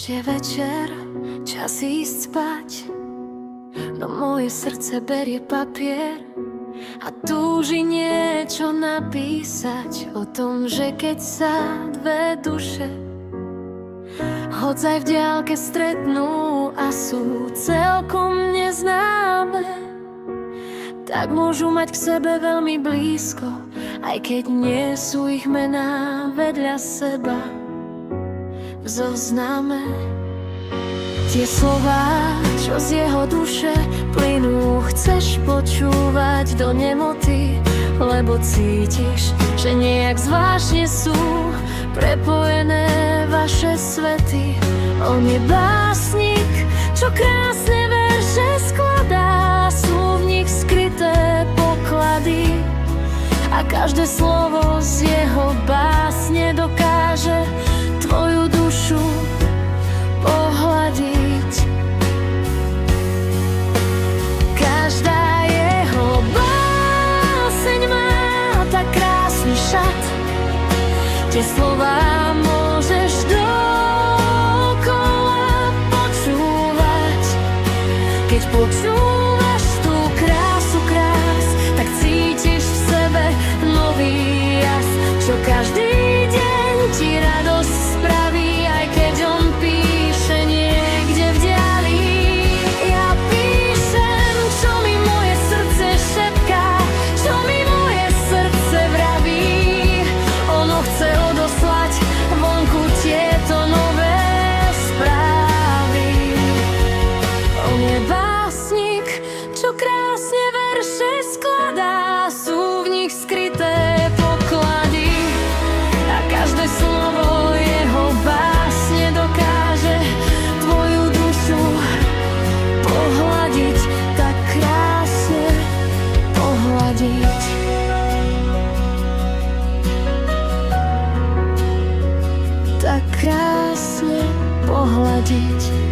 Už je večer, čas ísť spať, no moje srdce berie papier a túži niečo napísať o tom, že keď sa dve duše hodzaj v diaľke stretnú a sú celkom neznáme, tak môžu mať k sebe veľmi blízko, aj keď nie sú ich mená vedľa seba v zozname. Tie slová, čo z jeho duše plynú, chceš počúvať do nemoty, lebo cítiš, že nejak zvláštne sú prepojené vaše svety. On je básnik, čo krásne verše skladá, sú v nich skryté poklady a každé slovo z jeho básne dokáže tvoju dušu pohľadiť. Každá jeho báseň má tak krásny šat, tie slová môžeš dookola počúvať. Keď počúvaš tú krásu krás, tak cítiš v sebe nový jas, čo každý deň ti radosť spraví, aj keď on píše niekde v diaľi. Ja píšem, čo mi moje srdce šepká, čo mi moje srdce vraví. Ono chce odoslať vonku tieto nové správy. On je básnik, čo krásne verše skladá, sú v nich skryté poklady a každé slovo jeho básne dokáže tvoju dušu pohľadiť, tak krásne pohľadiť. Tak krásne pohľadiť.